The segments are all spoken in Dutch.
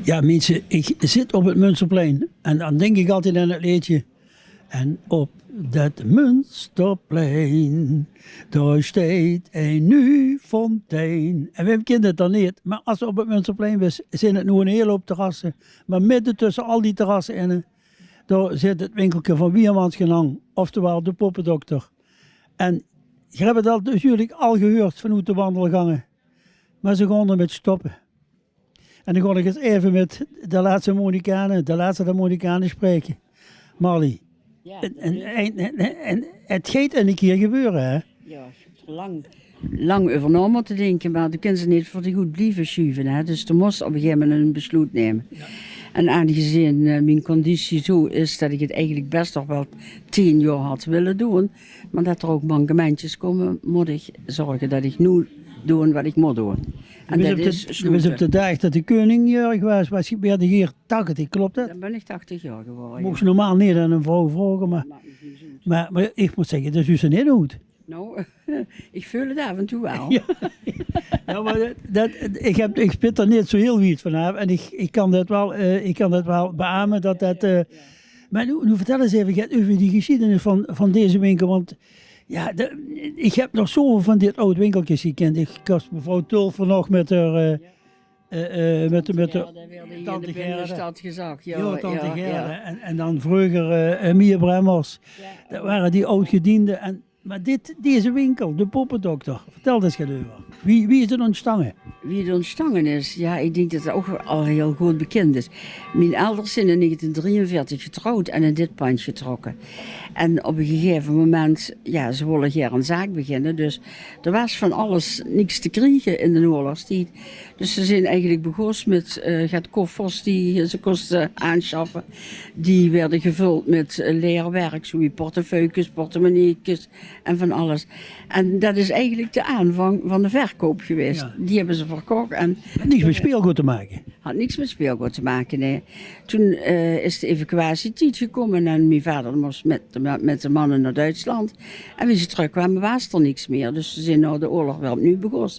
Ja, mensen, ik zit op het Münsterplein en dan denk ik altijd aan het liedje. En op dat Münsterplein, daar staat een nieuw fontein. En we kennen het dan niet, maar als we op het Münsterplein zijn het nu een hele hoop terrassen. Maar midden tussen al die terrassen in, daar zit het winkeltje van Wiermans Genang, oftewel de Poppendokter. En je hebt het al, natuurlijk al gehoord vanuit de wandelgangen, maar ze gaan ermee stoppen. En dan ga ik eens even met de laatste Mohikanen spreken. Marley, Ja, en het gaat een keer gebeuren, hè? ja, ik heb er lang over na moeten denken, maar dan kunnen ze niet voor de goed blijven schuiven. Hè? Dus er moest op een gegeven moment een besluit nemen. Ja. En aangezien mijn conditie zo is dat ik het eigenlijk best nog wel 10 jaar had willen doen, maar dat er ook mankementjes komen, moet ik zorgen dat ik nu doe wat ik moet doen. En dat is op de dag dat de koning jarig was je bij de heer 80, klopt dat? Dan ben ik 80 jaar geworden. Mocht je normaal niet aan een vrouw vragen, maar ik moet zeggen, dat is dus niet goed. Nou, ik voel het af en toe wel. Ja, maar ik spit er niet zo heel wiet vanaf en ik kan dat wel beamen dat dat... Maar nu vertel eens even over die geschiedenis van deze winkel, want ja, ik heb nog zoveel van dit oude winkeltjes gekend. Ik was mevrouw Tulfer nog met haar... met de tante Gerda gezag. Ja, tante Gerda. En dan vroeger Mia Bremmers. Ja. Dat waren die oud-gedienden. Maar deze winkel, de Poppendokter, vertel eens over. Wie is er ontstangen? Wie er ontstangen is? Ja, ik denk dat het ook al heel goed bekend is. Mijn ouders zijn in 1943 getrouwd en in dit pand getrokken. En op een gegeven moment, ja, ze willen hier een zaak beginnen. Dus er was van alles niks te krijgen in de oorlogstijd. Dus ze zijn eigenlijk begonnen met koffers die ze kosten aanschaffen. Die werden gevuld met leerwerk, zoals portefeuilles, portemonneetjes en van alles. En dat is eigenlijk de aanvang van de verkoop geweest. Ja. Die hebben ze verkocht. En niks met speelgoed te maken? Had niks met speelgoed te maken, nee. Toen is de evacuatietijd gekomen en mijn vader moest met de mannen naar Duitsland. En wie ze terugkwamen was er niks meer. Dus ze zijn nou de oorlog wel opnieuw begonnen.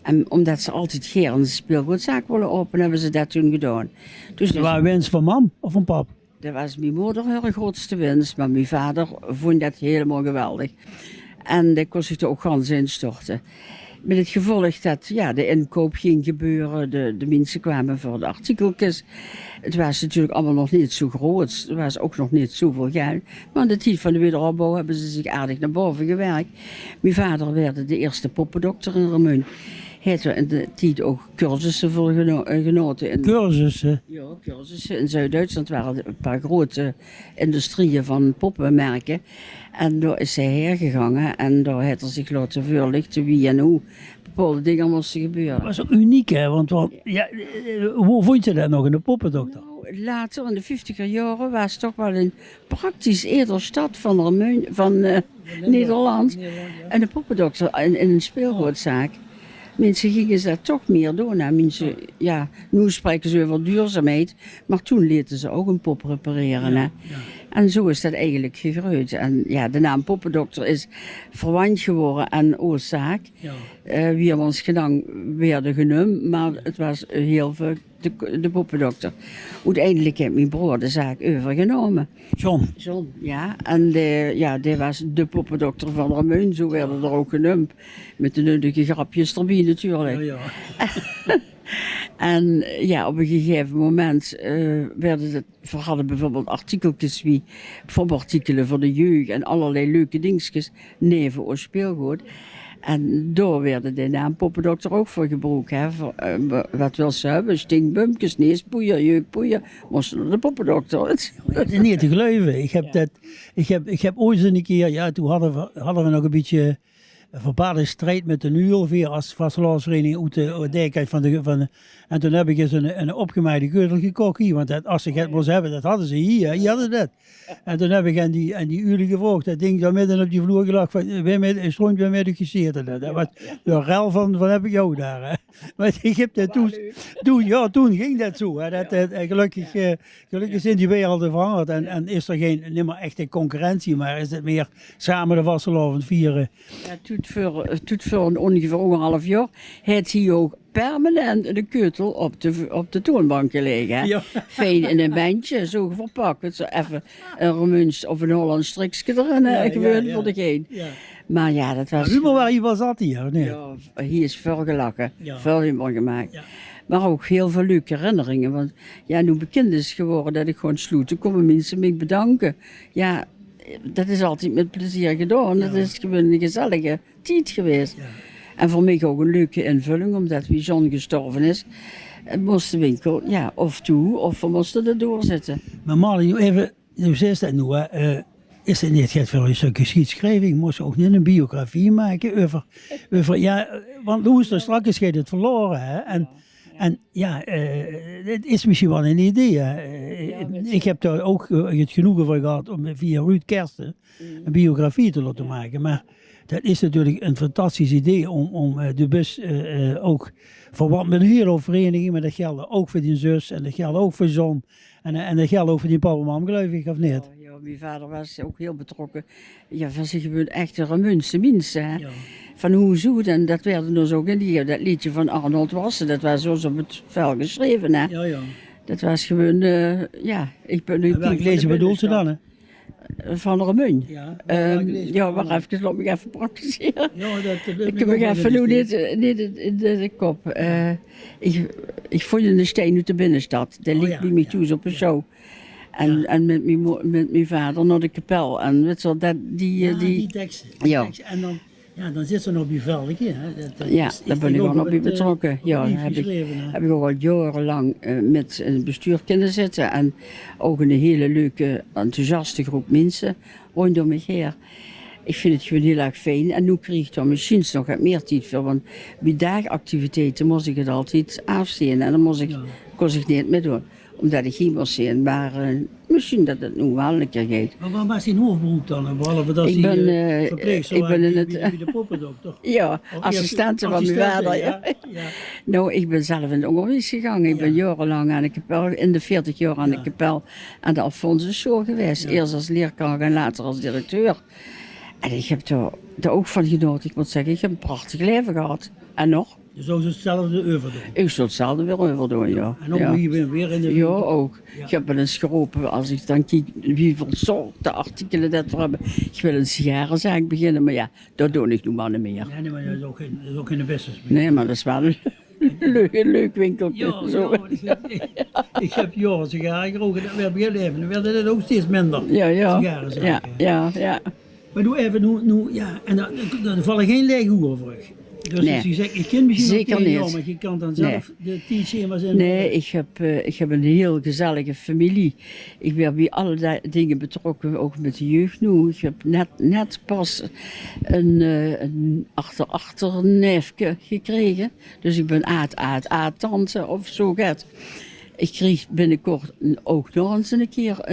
En omdat ze altijd graag een speelgoedzaak willen openen, hebben ze dat toen gedaan. Dus dat was een wens van mam of van pap? Dat was mijn moeder haar grootste wens, maar mijn vader vond dat helemaal geweldig. En dat kon zich er ook gans instorten. Met het gevolg dat ja, de inkoop ging gebeuren, de mensen kwamen voor de artikeltjes. Het was natuurlijk allemaal nog niet zo groot, er was ook nog niet zoveel geld. Maar in de tijd van de wederopbouw hebben ze zich aardig naar boven gewerkt. Mijn vader werd de eerste poppendokter in Remun. Hij heeft in de tijd ook cursussen voor genoten. Cursussen? Ja, cursussen. In Zuid-Duitsland waren een paar grote industrieën van poppenmerken. En daar is hij hergegangen en daar heeft hij zich laten voorlichten wie en hoe bepaalde dingen moesten gebeuren. Dat was ook uniek, hè? Want ja, hoe vond je dat nog in de Poppendokter? Nou, later, in de 50er jaren, was het toch wel een praktisch eerder stad van Nederland. Ja. En de Poppendokter in een speelgoedzaak. Mensen gingen dat toch meer doen. Mensen, ja, nu spreken ze over duurzaamheid, maar toen lieten ze ook een pop repareren. Hè? Ja. En zo is dat eigenlijk gegroeid. En ja, de naam Poppendokter is verwant geworden aan oorzaak. Ja. Wiermans Genang werden genoemd, maar het was heel veel de Poppendokter. Uiteindelijk heeft mijn broer de zaak overgenomen. John, ja. En die was de Poppendokter van Remun, zo werden er ook genoemd. Met de nuttige grapjes erbij natuurlijk. Ja. En ja, op een gegeven moment hadden bijvoorbeeld artikeltjes wie fobartikelen voor de jeugd en allerlei leuke dingetjes neven of speelgoed. En daar werden de naam Poppendokter ook voor gebruikt. Hè. Wat wil ze hebben? Stinkbumpjes, neuspoeier, jeukpoeier. Moesten naar de Poppendokter. Het is niet te geloven. Ik heb ooit eens een keer, ja, toen hadden we nog een beetje verbale strijd met de Nuulveer als vastelandsvereniging uit de dijkheid en toen heb ik eens een opgemaaide keutel gekocht hier, want als ze het moest hebben, dat hadden ze hier, hier hadden ze dat. En toen heb ik aan die uren gevraagd, dat ding daar midden op die vloer gelag, stond bij mij geseerd. Dat was de rel van heb ik jou daar. Hè. Maar ik heb dat toen ging dat zo. Hè. Gelukkig zijn die werelden veranderd en is er niet meer echte concurrentie, maar is het meer samen de vastelavond vieren. Ja, tot voor ongeveer 1,5 jaar heeft hij ook permanent in de keutel op de toonbank gelegen. Hè? Ja. Fijn in een bandje, zo verpakt. Met zo even een Roemuns of een Hollands strikje erin, gewoon voor degene. Ja. Maar ja, dat was... Humor waar hij was zat hier, of niet? Ja, hier is veel gelachen, Ja. veel humor gemaakt. Ja. Maar ook heel veel leuke herinneringen. Want ja, nu bekend is geworden dat ik gewoon sloot, toen komen mensen me bedanken. Ja, dat is altijd met plezier gedaan. Dat is gewoon een gezellige tijd geweest. Ja. En voor mij ook een leuke invulling, omdat wie John gestorven is, moest de winkel of toe of we moesten er doorzetten. Maar Marley, even, nu zegt dat nu, is het niet voor een stuk geschiedschrijving? Moest je ook niet een biografie maken over want Loes, er straks is het verloren, hè? En het is misschien wel een idee. Ik heb daar ook het genoegen van gehad om via Ruud Kersten een biografie te laten maken. Maar dat is natuurlijk een fantastisch idee om de bus ook verband met een hele vereniging, maar dat geldt ook voor die zus en dat geldt ook voor John en dat geldt ook voor die papa mam, geloof ik, of niet? Ja, mijn vader was ook heel betrokken. Ja, van zich gewoon echt een Remunse mensen. Hè? Ja. Van hoe zoet, en dat werden dus ook in dat liedje van Arnold Wassen, dat was zo op het vel geschreven. Hè? Ja, ja. Dat was gewoon, ik ben nu. En welk lezen bedoelt ze dan? Hè? Van Remun. Ja, Maar even, laat me even praktiseren. Ja, Ik heb me even nu niet in de kop. Ik vond een steen uit de binnenstad. Dat ligt bij mij toe op een show. En met mijn vader naar de kapel. En weet je, die teksten. Ja. En dan zit ze nog op je veldje. Daar ben ik wel op bij betrokken. Ja, daar heb ik ook al jarenlang met een bestuur kunnen zitten. En ook een hele leuke, enthousiaste groep mensen rondom me heen. Ik vind het gewoon heel erg fijn. En nu kreeg ik dan misschien nog wat meer tijd voor. Want bij dagactiviteiten moest ik het altijd afzien. En dan kon ik niet meer doen. Omdat ik hier moest zien. Maar misschien dat het nu wel een keer gaat. Maar waar was die hoofdberoep dan? Behalve dat ik ben, verpleegster ik ben in het, de poppendokter. Ja, assistente van mijn vader. Ja. Nou, ik ben zelf in het onderwijs gegaan. Ik ben jarenlang aan de kapel, in de 40 jaar aan de kapel aan de Alphonsus Show geweest. Eerst als leerkracht en later als directeur. En ik heb er ook van genoten. Ik moet zeggen, ik heb een prachtig leven gehad. En nog? Je zou hetzelfde over doen? Ik zou hetzelfde weer over doen, ja. En ook weer in de... Ja, ook. Ja. Ik heb wel eens geroepen, als ik dan kijk wie voor soorten artikelen dat we hebben. Ik wil een sigarenzaak beginnen, maar ja, dat doe ik nu maar niet meer. Nee, maar dat is ook geen business meer. Nee, maar dat is wel een leuk winkeltje. Ik heb jaren sigaren geroken, dat werd heel even. Dan werd het ook steeds minder. Sigarenzaken. Ja. Maar doe even, en dan vallen geen lege hoeren voor. Dus nee. als je zegt, ik ken misschien zeker nog niet. maar je kan dan zelf de teaching in. Nee, ik heb een heel gezellige familie. Ik ben bij allerlei dingen betrokken, ook met de jeugd nu. Ik heb net pas een achterneefje gekregen. Dus ik ben tante of zo gaat. Ik kreeg binnenkort ook nog eens een keer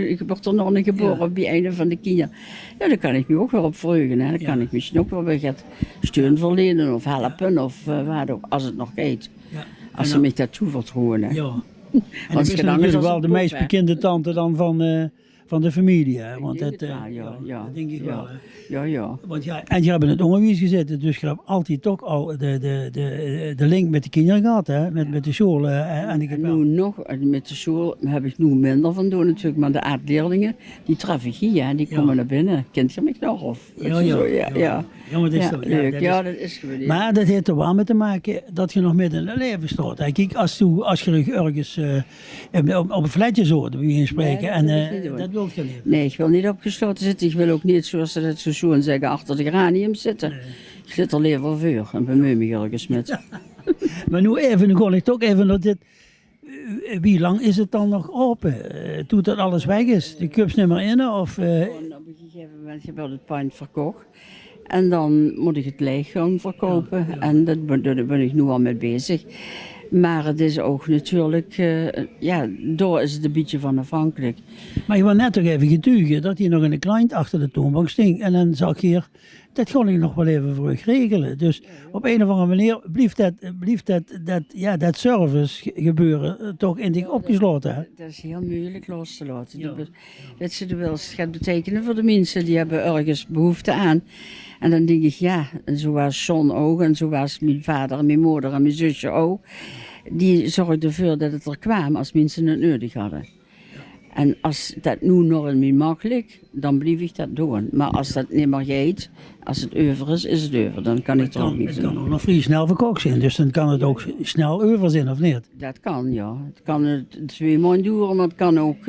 ik word er nog een geboren bij een van de kinderen. Ja, daar kan ik nu ook wel op verheugen. Hè. Dan kan ik misschien ook wel weer steun verlenen of helpen of wat ook, als het nog gaat. Ja. Als ze mij dat toevertrouwen. Hè. Ja. En dat is natuurlijk wel de meest bekende tante dan van de familie. Hè? Want dat denk ik wel. Hè? Ja. Want en je hebt in het onderwijs gezeten, dus je hebt altijd toch al de link met de kinderen gehad, hè? Met de school en de kapel. Nu nog, met de school heb ik nu minder van doen natuurlijk, maar de aardleerlingen, die tref ik hier, die komen naar binnen. Kent je mij nog? Of? Ja, maar dat is toch leuk. Dat is gewoon. Maar dat heeft er wel mee te maken dat je nog midden in het leven staat. Kijk, als je ergens op een flatje zo, bij wie spreken, dat wil je niet. Nee, ik wil niet opgesloten zitten. Ik wil ook niet, zoals ze dat zo en zeggen, achter de geranium zitten. Nee. Ik zit er liever voor en bemoei me ergens met. Maar nu dan ik toch even naar dit. Wie lang is het dan nog open? Toen dat alles weg is? De cups niet meer in? Of, Op een gegeven moment heb ik het pand verkocht. En dan moet ik het leeg gaan verkopen. En daar ben ik nu al mee bezig. Maar het is ook natuurlijk, daar is het een beetje van afhankelijk. Maar je was net toch even getuigen dat hij nog een client achter de toonbank sting. En dan zag ik hier, dat kon ik nog wel even voor je regelen. Dus op een of andere manier blieft dat service gebeuren toch in zich opgesloten. Hè? Dat is heel moeilijk los te laten. Ja. Dat ze er wel eens gaat betekenen voor de mensen die hebben ergens behoefte aan. En dan denk ik, ja, zoals John ook, en zoals mijn vader en mijn moeder en mijn zusje ook. Die zorgden ervoor dat het er kwam als mensen het nodig hadden. En als dat nu nog in mijn makkelijk, dan blijf ik dat doen. Maar als dat niet meer gaat, als het over is, is het over. Dan kan ik het ook niet doen. Het kan ook nog vrij snel verkocht zijn, dus dan kan het ook snel over zijn, of niet? Dat kan, ja. Het kan 2 maanden duren, maar het kan ook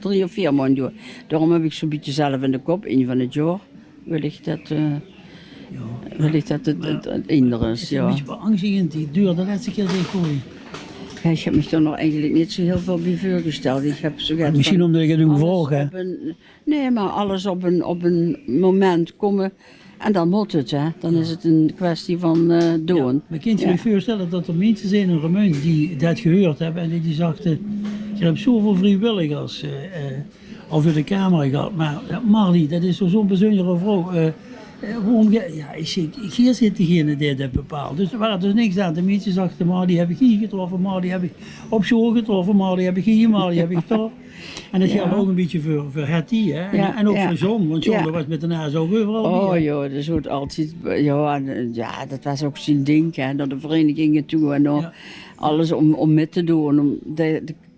3 of 4 maanden duren. Daarom heb ik zo'n beetje zelf in de kop, 1 van het jaar, wil ik dat het eender is. Het is een beetje beangstigend, die duur de laatste keer die gooi. Ja, ik heb me er nog eigenlijk niet zo heel veel bij voorgesteld. Ik heb zo misschien omdat je het gevolg hebt. Nee, maar alles op een moment komen en dan moet het. Hè. Dan is het een kwestie van doen. Ja, maar kun je je voorstellen dat er mensen zijn in Remeun die dat gehoord hebben en die dachten, je hebt zoveel vrijwilligers al voor de camera gehad, maar Marlie, dat is zo'n bijzondere vrouw. Hier zit degene die dat bepaalt. Dus er waren dus niks aan. De mensen dachten, maar die heb ik hier getroffen, maar die heb ik op school getroffen, maar die heb ik hier, maar die heb ik getroffen. En dat geldt ook een beetje voor Hetty, hè? En ook voor John, want John was met de naast ook overal. Oh joh, dat wordt altijd, ja, dat was ook zijn ding, hè, naar de verenigingen toe en alles om mee te doen.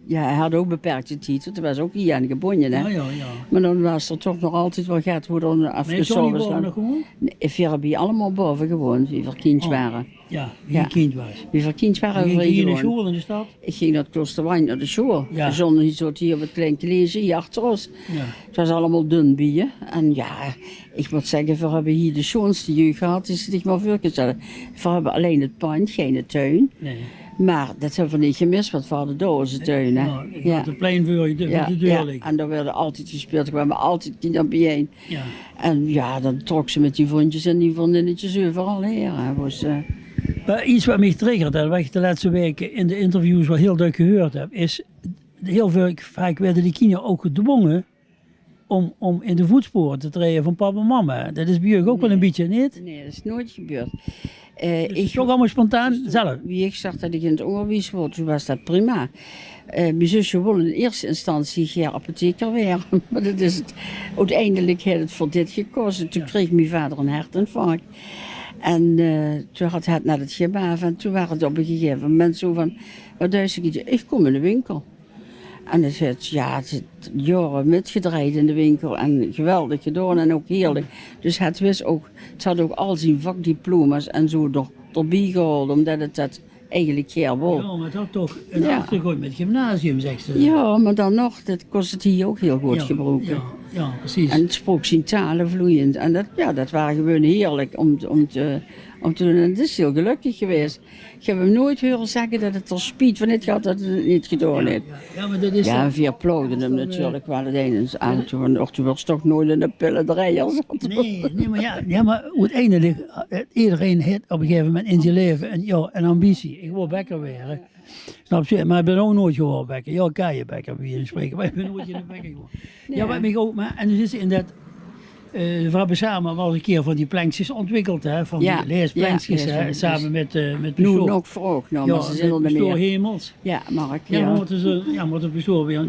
Hij had ook beperkte tijd, dat was ook hier aan gebonden. Hè? Ja. Maar dan was er toch nog altijd wel gaat hoe dan afgezorgd was. nog gewoon? Nee, we hebben allemaal boven gewoond, wie voor kind waren. Ja, wie kind was. Wie voor kind waren we ging je naar school in de stad? Ik ging naar het Kloosterwijn, naar de school. Ja. Zonder iets wat hier op het klein college, hier achter ons. Ja. Het was allemaal dun bier. En ja, ik moet zeggen, we hebben hier de schoonste jeugd gehad, die zich maar voorgesteld. We hebben alleen het pand, geen tuin. Nee. Maar dat hebben we niet gemist, want we hadden dozen tuin. Hè? Ja, de plein voor de deur liggen. En daar werden altijd gespeeld, er kwamen altijd kinderen bijeen. Ja. En ja, dan trok ze met die vriendjes en die vriendinnetjes overal heen. Maar iets wat mij triggert, en wat ik de laatste weken in de interviews wel heel duidelijk gehoord heb, is heel vaak werden die kinderen ook gedwongen om in de voetsporen te treden van papa en mama. Dat is bij jullie ook wel een beetje, niet? Nee, dat is nooit gebeurd. Dus ik toch allemaal spontaan zelf? Wie ik zag dat ik in het onderwijs word, toen was dat prima. Mijn zusje wilde in eerste instantie geen apotheker weer. Maar dat is het, uiteindelijk heeft het voor dit gekozen. Toen kreeg mijn vader een hartinfarct. En toen had hij het naar het gebaaf en toen waren het op een gegeven moment zo van, ik kom in de winkel. En het heeft jaren metgedraaid in de winkel en geweldig gedaan en ook heerlijk. Dus het had ook al zijn vakdiploma's en zo erbij gehouden, omdat het dat eigenlijk geen wil. Ja, maar dat toch een achtergrond met gymnasium, zegt ze. Ja, maar dan nog, dat kost het hier ook heel goed gebruiken. Ja, precies. En het sprak zijn talen vloeiend. En dat waren gewoon heerlijk om te doen. En het is heel gelukkig geweest. Ik heb hem nooit horen zeggen dat het er spiet van dit gehad dat het niet gedaan heeft. Ja, maar dat is en we applauden hem natuurlijk wel het een eens aan. Toen was toch nooit in de pillenderij. Nee, maar maar uiteindelijk, iedereen heeft op een gegeven moment in zijn leven een ambitie. Ik wil bekker weer. Snap je? Maar ik ben ook nooit gewoon bekker. Ja, kan je bekker wie je spreken, maar ik ben nooit in de bekker gewoon. Nee. Ja, wat ik ook, maar en dus is in dat. We hebben samen wel een keer van die plankjes ontwikkeld, hè, van die leesplankjes, samen met Noem ook voor ook, maar ze zijn er niet meer. Hemels. Ja, Mark. Maar het bestoor weer,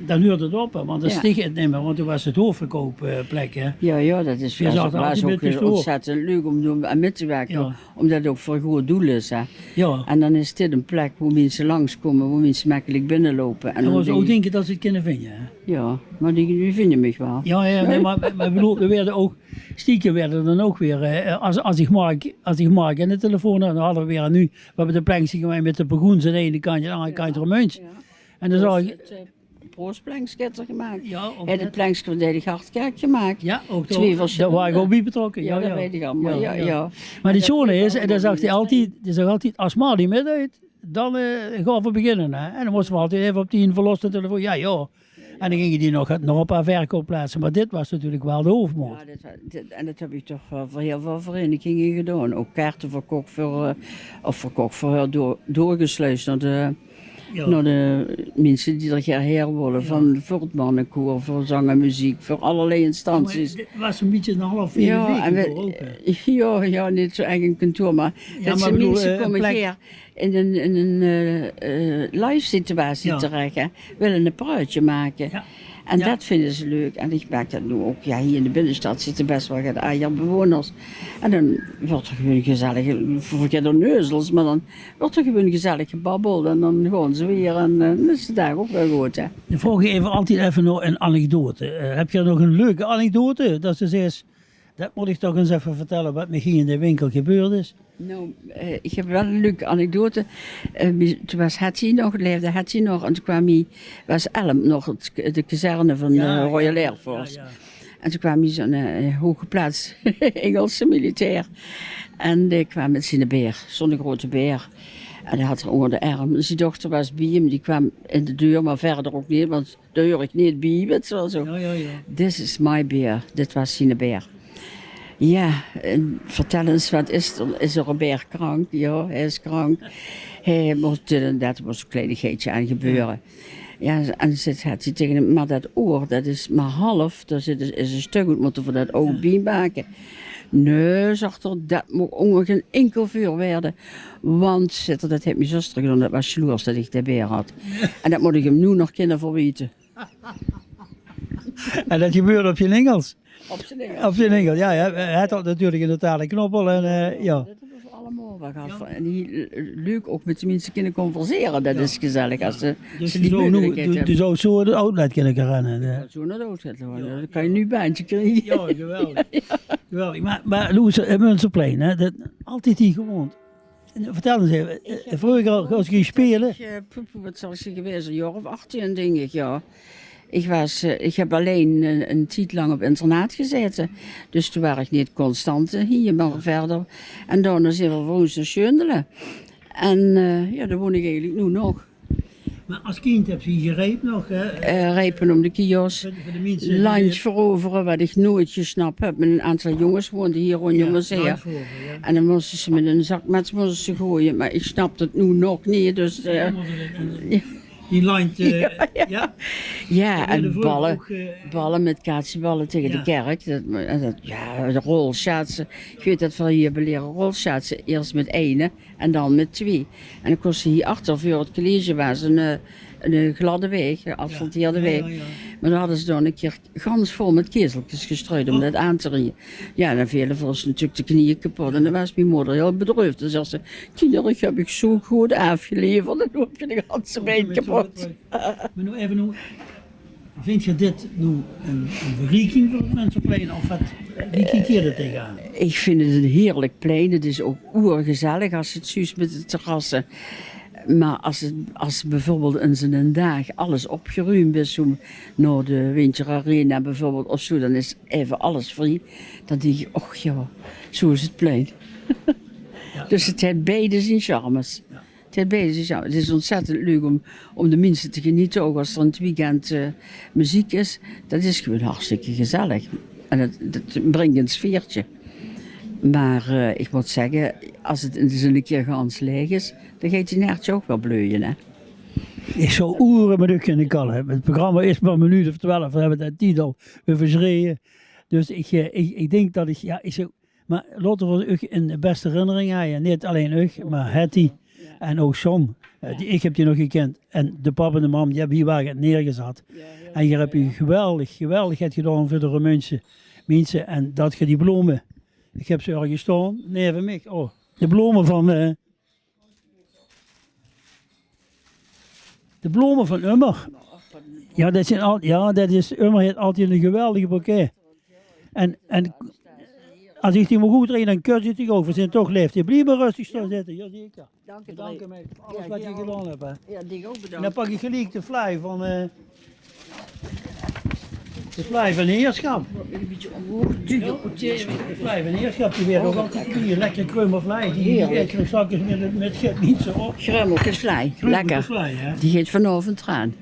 dan huurt het op, want dan sticht het niet meer, want toen was het hoofdverkoopplek, hè. Ja, dat is was ook ontzettend leuk om aan mee te werken, omdat het ook voor een goed doel is, hè. Ja. En dan is dit een plek waar mensen langskomen, waar mensen makkelijk binnenlopen. En dan ook denken dat ze het kunnen vinden, hè. Ja, maar die vinden mij wel. Ja, maar bedoel, we werden ook, stiekem werden dan ook weer, als ik Mark in de telefoon had, dan hadden we weer nu, we hebben de plankje gemaakt met de Begoens aan de ene kant en aan de andere kant Remuns. En dan zag ik... Proostplanksketser gemaakt. Ja, en het plankje van de Hartkerk gemaakt. Ja, ook daar waren ik ook bij betrokken. Ja, dat weet ik allemaal. Ja. Maar die zone is, en dan zag hij altijd, als Marlie met uit, dan gaan we beginnen. Hè. En dan moesten we altijd even op die verloste telefoon, ja. En dan gingen die nog op een paar verkoopplaatsen. Maar dit was natuurlijk wel de hoofdmoot. Ja, en dat heb ik toch wel voor heel veel verenigingen gedaan. Ook kaarten verkocht voor doorgesluist naar de mensen die er graag willen. Voor het mannenkoor, voor zang en muziek, voor allerlei instanties. Het was een beetje een half week ook. Ja, niet zo echt een kantoor, maar dat maar ze bedoel, mensen een komen plek- hier in een live situatie terecht, hè, willen een praatje maken. Ja. En Ja. dat vinden ze leuk. En ik merk dat nu ook. Ja, hier in de binnenstad zitten best wel wat bewoners. En dan wordt er gewoon gezellig, vergeet er neuzels, maar dan wordt er gewoon gezellig gebabbeld. En dan gaan ze weer en dan is het daar ook wel goed, hè. Dan vroeg je altijd even nog een anekdote. Heb je nog een leuke anekdote? Dat ze zegt, dat moet ik toch eens even vertellen wat me hier in de winkel gebeurd is. Nou, ik heb wel een leuke anekdote. Toen was leefde Hattie nog. En toen was Elm nog de kazerne van de Royal Air Force. Ja. En toen kwam hij zo'n hooggeplaatst Engelse militair. En die kwam met zijn beer, zo'n grote beer. En hij had er onder de arm. Dus die dochter was bij hem, die kwam in de deur, maar verder ook niet, want de hoor ik niet bij hem. Het was zo. Ja. This is my beer. Dit was zijn beer. Ja, en vertel eens, wat is er een beer krank? Ja, hij is krank. Hij moest inderdaad, er was een kleinigheidje aan gebeuren. Ja, en dan zegt hij tegen hem, maar dat oor, dat is maar half. Daar is een stuk goed moeten voor dat oog bij maken. Nee, zegt er, dat moet ongeveer geen enkel vuur werden. Want, zegt er, dat heeft mijn zuster gedaan, dat was jaloers dat ik de beer had. En dat moet ik hem nu nog kunnen verweten. En dat gebeurde op je Engels. Op zijn Engels. Op je Engels, ja. Hij had natuurlijk in de talen knoppel en ja. Dat hebben we allemaal wel gehad. En die leuk ook met de mensen kunnen converseren. Dat is gezellig als ze Dus die mogelijkheid hebben. je zou zo de outlet kunnen gaan rennen. Zo naar de outlet worden. Dan kan je nu een baantje krijgen. Ja, geweldig. Geweldig. Maar Loes, Munsterplein, hè, dat, altijd hier gewoond. Vertel eens even, vroeger als je spelen. Wat zal ik zeggen geweest? Een jaar of 18 denk ik, ja. Ik heb alleen een tijd lang op internaat gezeten. Dus toen was ik niet constant hier, maar verder. En daarna zijn we verhuisd naar Schöndelen. En ja, daar woon ik eigenlijk nu nog. Maar als kind heb je gerepen nog, hè? Rijpen om de kiosk. Voor de mensen Lunch veroveren, wat ik nooit gesnapt heb. Met een aantal jongens woonden hier rond jongens hier. En dan moesten ze met een zak met ze gooien. Maar ik snap het nu nog niet. Dus, Die line, ja, en vroeger ballen. ook, Ballen met kaatsenballen tegen Ja. de kerk. Ja, de rolschaatsen. Ik weet dat we hier leren rolschaatsen. Eerst met 1 en dan met 2. En dan kostte hier achter voor het college was een gladde weg, een asfalteerde weg. Ja. Maar dan hadden ze dan een keer gans vol met kezeltjes gestrooid om dat aan te rijden. Ja, en dan vielen voor ze natuurlijk de knieën kapot. En dan was mijn moeder heel bedroefd. Dan zei ze, kinderen, heb ik zo goed afgeleverd. En dan heb je de ganse been kapot. Maar nou even, vind je dit nu een verrijking voor het Munsterplein? Of wat, wie kijk je er tegenaan? Ik vind het een heerlijk plein. Het is ook oergezellig als het zuist met de terrassen. Maar als bijvoorbeeld in zijn dag alles opgeruimd is, zo naar de Winter Arena bijvoorbeeld of zo, dan is even alles vrij. Dan denk je, och ja, zo is het plein. Dus het heeft beide zijn charmes. Het is ontzettend leuk om de mensen te genieten, ook als er in het weekend muziek is. Dat is gewoon hartstikke gezellig. En dat brengt een sfeertje. Maar ik moet zeggen, als het eens een keer gans leeg is, dan gaat die nertje ook wel bleuien, hè. Ik zou oeren met u kunnen kallen. Het programma is maar een minuut of 12, we hebben dat niet al overschreven. Dus ik denk dat maar laten we u een beste herinnering hebben. Niet alleen u, maar Hetty en ook John. Ik heb die nog gekend. En de papa en de mam, die hebben hier wel neergezet. En hier heb je geweldig het gedaan voor de Roemeense mensen. En dat je die bloemen, ik heb ze ergens staan, neven mij. Oh, de bloemen van... de bloemen van Ummer. Ja, dat is Ummer heeft altijd een geweldige bouquet. En als ik die maar goed reed, dan kus ik die over. Zijn toch leeft. Je blijf maar rustig staan zitten. Ja, zie ik dat. Dank je mij voor alles wat je gedaan hebt. Hè. Ja, die ook bedankt. En dan pak ik gelijk de fly van... Het blijft een heerschap. Een beetje omhoog duwen. Het blijft een heerschap. Die weer ook altijd hier lekker krummelvlei. Die eet er straks met schip niet zo op. Grummelkesvlei, lekker. Krummelkesvlei, hè? Die gaat vanavond eraan.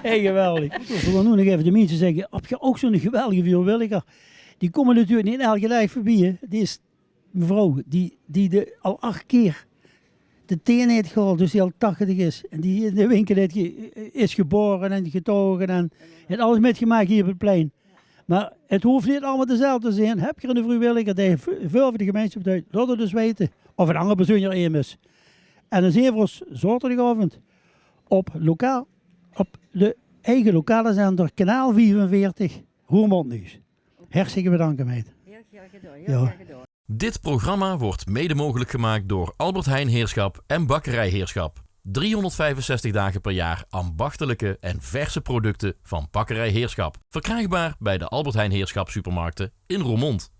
Hey, geweldig. Ik wil nu nog even de mensen zeggen, heb je ook zo'n geweldige vioolwilliger? Die komen natuurlijk niet elke dag voorbij. Hè. Die is mevrouw die al 8 keer de teen heeft gehaald, dus die al 80 is. En die in de winkel is geboren en getogen en heeft alles metgemaakt hier op het plein. Maar het hoeft niet allemaal dezelfde te zijn. Heb je een vrijwilliger die veel van de gemeenschap doet, laat het dus weten. Of een andere persoon er is. En dan zien we ons zaterdagavond op de eigen lokale zender Kanaal 45, Roermond Nieuws. Hartstikke bedankt, meid. Heel graag gedaan, Ja. gedaan. Dit programma wordt mede mogelijk gemaakt door Albert Heijn Heerschap en Bakkerij Heerschap. 365 dagen per jaar ambachtelijke en verse producten van Bakkerij Heerschap. Verkrijgbaar bij de Albert Heijn Heerschap supermarkten in Roermond.